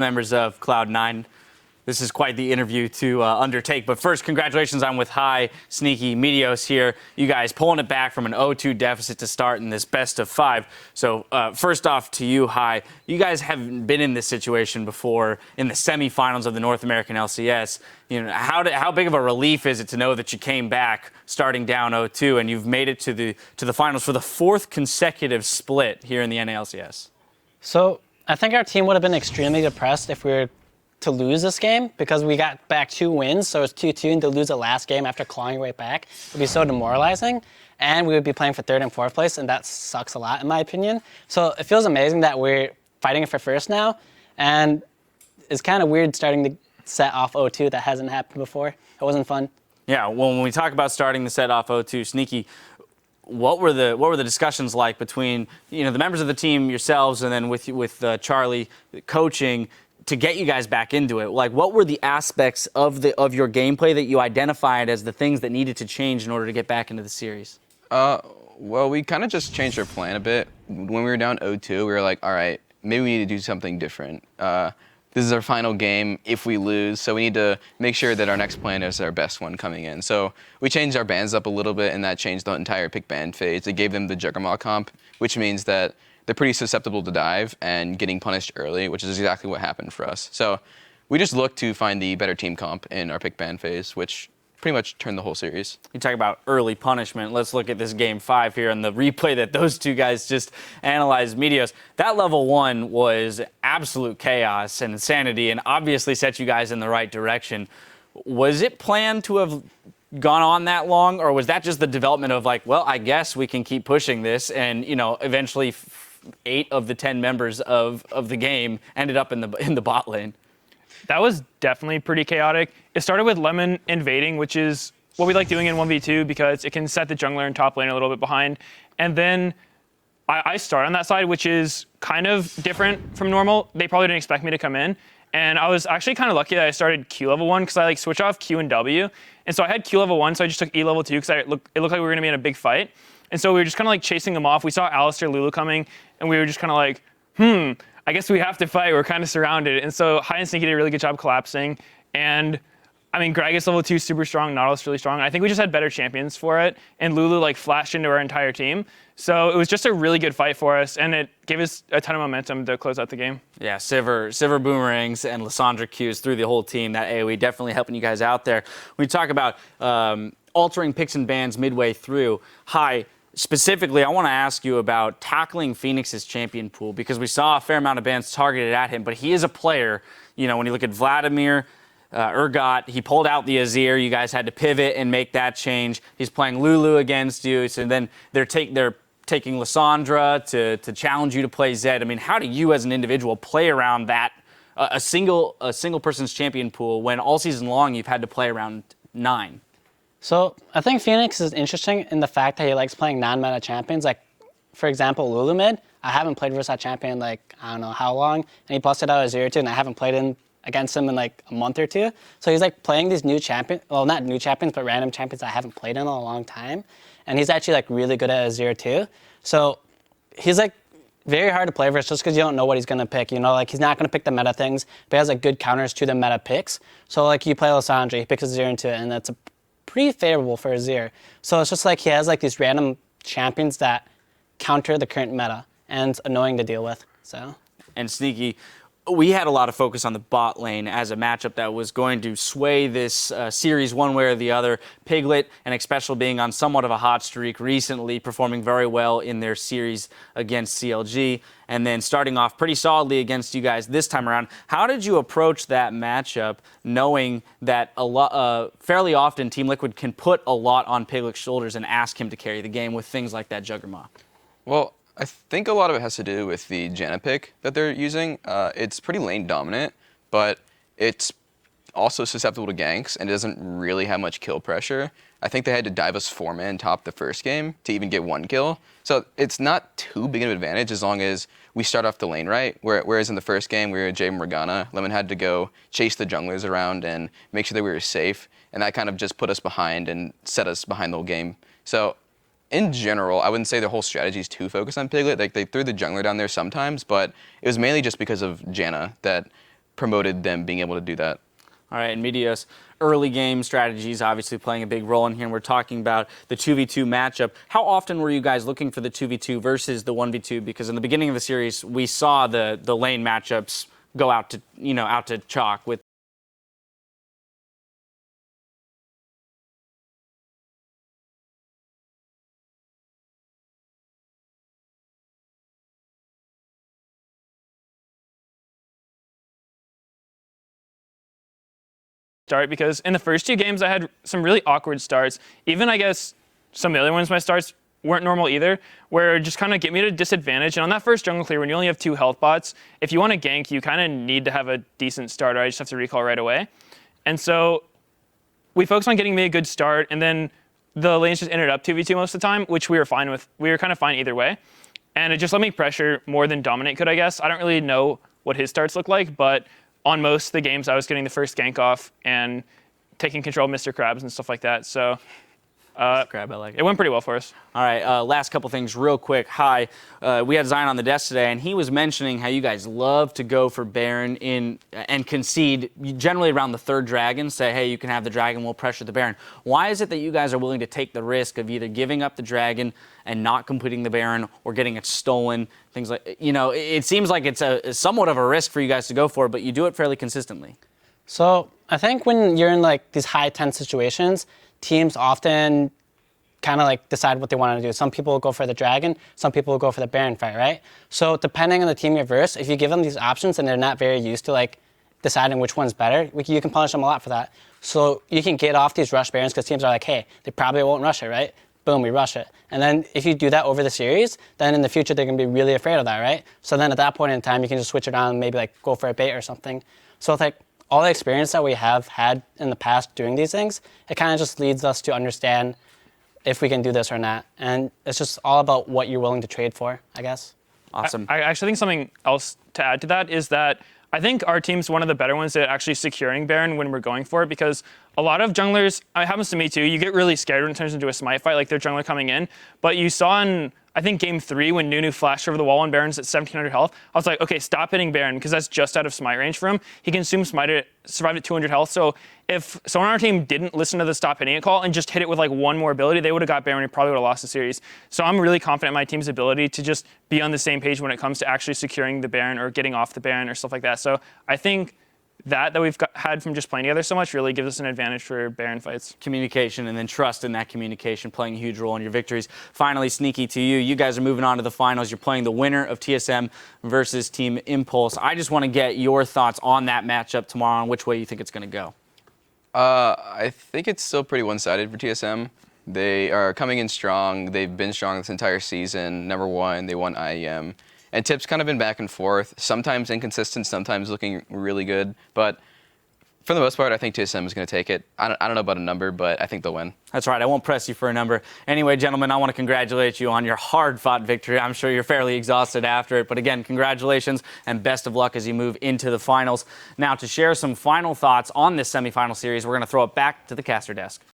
Members of Cloud9. This is quite the interview to undertake. But first, congratulations. I'm with High, Sneaky, Meteos here. You guys pulling it back from an 0-2 deficit to start in this best of 5. So first off to you, High. You guys haven't been in this situation before in the semifinals of the North American LCS. You know, how big of a relief is it to know that you came back starting down 0-2 and you've made it to the finals for the 4th consecutive split here in the NALCS? So I think our team would have been extremely depressed if we were to lose this game because we got back 2 wins, so it's 2-2, and to lose the last game after clawing your way back would be so demoralizing, and we would be playing for 3rd and 4th place, and that sucks a lot in my opinion. So it feels amazing that we're fighting it for 1st now, and it's kind of weird starting the set off 0-2. That hasn't happened before. It wasn't fun. Yeah, well, when we talk about starting the set off 0-2, Sneaky, what were the discussions like between the members of the team, yourselves, and then with Charlie coaching to get you guys back into it? Like, what were the aspects of your gameplay that you identified as the things that needed to change in order to get back into the series? Well, we kind of just changed our plan a bit. When we were down 0-2, we were like, all right, maybe we need to do something different. This is our final game if we lose, so we need to make sure that our next plan is our best one coming in. So we changed our bans up a little bit, and that changed the entire pick ban phase. It gave them the Juggernaut comp, which means that they're pretty susceptible to dive and getting punished early, which is exactly what happened for us. So we just looked to find the better team comp in our pick ban phase, which pretty much turned the whole series. You talk about early punishment. Let's look at this game 5 here and the replay that those two guys just analyzed. Meteos, that level 1 was absolute chaos and insanity and obviously set you guys in the right direction. Was it planned to have gone on that long, or was that just the development of like, well, I guess we can keep pushing this, and eventually 8 of the 10 members of the game ended up in the bot lane? That was definitely pretty chaotic. It started with Lemon invading, which is what we like doing in 1v2 because it can set the jungler and top lane a little bit behind. And then I start on that side, which is kind of different from normal. They probably didn't expect me to come in. And I was actually kind of lucky that I started Q level 1 because I switch off Q and W. And so I had Q level 1, so I just took E level 2 because it looked like we were going to be in a big fight. And so we were just kind of chasing them off. We saw Alistair Lulu coming, and we were just kind of like, I guess we have to fight. We're kind of surrounded. And so High and Sneaky did a really good job collapsing. And I mean, Gragas level 2 super strong, Nautilus really strong. I think we just had better champions for it. And Lulu flashed into our entire team. So it was just a really good fight for us, and it gave us a ton of momentum to close out the game. Yeah, Sivir boomerangs and Lissandra Qs through the whole team. That AoE definitely helping you guys out there. When you talk about altering picks and bans midway through, High, specifically, I want to ask you about tackling Phoenix's champion pool, because we saw a fair amount of bans targeted at him, but he is a player. When you look at Vladimir, Urgot, he pulled out the Azir. You guys had to pivot and make that change. He's playing Lulu against you, so then they're taking Lissandra to challenge you to play Zed. I mean, how do you as an individual play around that, a single person's champion pool, when all season long you've had to play around 9? So I think Phoenix is interesting in the fact that he likes playing non-meta champions. Like, for example, Lulu mid. I haven't played versus that champion I don't know how long, and he busted out a 0-2, and I haven't played against him in a month or 2. So he's playing these new champions, well, not new champions, but random champions I haven't played in a long time. And he's actually really good at a 0-2. So he's very hard to play versus just because you don't know what he's gonna pick. He's not gonna pick the meta things, but he has good counters to the meta picks. So you play Lissandra, he picks a 0-2, and that's pretty favorable for Azir. So it's just he has these random champions that counter the current meta, and it's annoying to deal with. So. And Sneaky, we had a lot of focus on the bot lane as a matchup that was going to sway this series one way or the other. Piglet and Xpecial being on somewhat of a hot streak recently, performing very well in their series against CLG, and then starting off pretty solidly against you guys this time around. How did you approach that matchup, knowing that fairly often Team Liquid can put a lot on Piglet's shoulders and ask him to carry the game with things like that Juggernaut? Well, I think a lot of it has to do with the Janna pick that they're using. It's pretty lane dominant, but it's also susceptible to ganks and doesn't really have much kill pressure. I think they had to dive us 4-man top the first game to even get 1 kill. So it's not too big of an advantage as long as we start off the lane right. Whereas in the first game, we were Jay Morgana. Lemon had to go chase the junglers around and make sure that we were safe. And that kind of just put us behind and set us behind the whole game. So in general, I wouldn't say their whole strategy is too focused on Piglet. They threw the jungler down there sometimes, but it was mainly just because of Janna that promoted them being able to do that. All right, and Medios, early game strategies obviously playing a big role in here. And we're talking about the 2v2 matchup. How often were you guys looking for the 2v2 versus the 1v2? Because in the beginning of the series, we saw the lane matchups go out to chalk with start, because in the first 2 games I had some really awkward starts. Even I guess some of the other ones, my starts weren't normal either, where just kind of get me at a disadvantage. And on that first jungle clear, when you only have 2 health bots, if you want to gank, you kind of need to have a decent start, or I just have to recall right away. And so we focused on getting me a good start, and then the lanes just ended up 2v2 most of the time, which we were fine with. We were kind of fine either way. And it just let me pressure more than Dominate could, I guess. I don't really know what his starts look like, but on most of the games, I was getting the first gank off and taking control of Mr. Krabs and stuff like that. So Crab, I like it went pretty well for us. All right, last couple things real quick. Hi, we had Zion on the desk today, and he was mentioning how you guys love to go for Baron and concede generally around the 3rd dragon, say, hey, you can have the dragon, we'll pressure the Baron. Why is it that you guys are willing to take the risk of either giving up the dragon and not completing the Baron or getting it stolen, things like, it seems like it's somewhat of a risk for you guys to go for, but you do it fairly consistently. So I think when you're in like these high tense situations, teams often kind of like decide what they want to do. Some people will go for the dragon, some people will go for the Baron fight, right? So depending on the team you verse, if you give them these options and they're not very used to like deciding which one's better, you can punish them a lot for that. So you can get off these rush Barons because teams are like, hey, they probably won't rush it, right? Boom, we rush it. And then if you do that over the series, then in the future they're going to be really afraid of that, right? So then at that point in time, you can just switch it on and maybe like go for a bait or something. So it's like all the experience that we have had in the past doing these things, it kind of just leads us to understand if we can do this or not. And it's just all about what you're willing to trade for, I guess. Awesome. I actually think something else to add to that is that I think our team's one of the better ones at actually securing Baron when we're going for it, because a lot of junglers, it happens to me too, you get really scared when it turns into a smite fight, like their jungler coming in. But you saw in, I think, game 3 when Nunu flashed over the wall on Baron's at 1700 health, I was like, okay, stop hitting Baron, because that's just out of smite range for him. He can assume smite it, survive at 200 health. So if someone on our team didn't listen to the stop hitting it call and just hit it with like one more ability, they would have got Baron and probably would have lost the series. So I'm really confident in my team's ability to just be on the same page when it comes to actually securing the Baron or getting off the Baron or stuff like that. So I think that we've had from just playing together so much really gives us an advantage for Baron fights. Communication and then trust in that communication playing a huge role in your victories. Finally, Sneaky, to you. You guys are moving on to the finals. You're playing the winner of TSM versus Team Impulse. I just want to get your thoughts on that matchup tomorrow and which way you think it's going to go. I think it's still pretty one-sided for TSM. They are coming in strong. They've been strong this entire season. Number 1, they won IEM. And Tip's kind of been back and forth, sometimes inconsistent, sometimes looking really good. But for the most part, I think TSM is going to take it. I don't know about a number, but I think they'll win. That's right. I won't press you for a number. Anyway, gentlemen, I want to congratulate you on your hard-fought victory. I'm sure you're fairly exhausted after it. But again, congratulations and best of luck as you move into the finals. Now, to share some final thoughts on this semifinal series, we're going to throw it back to the caster desk.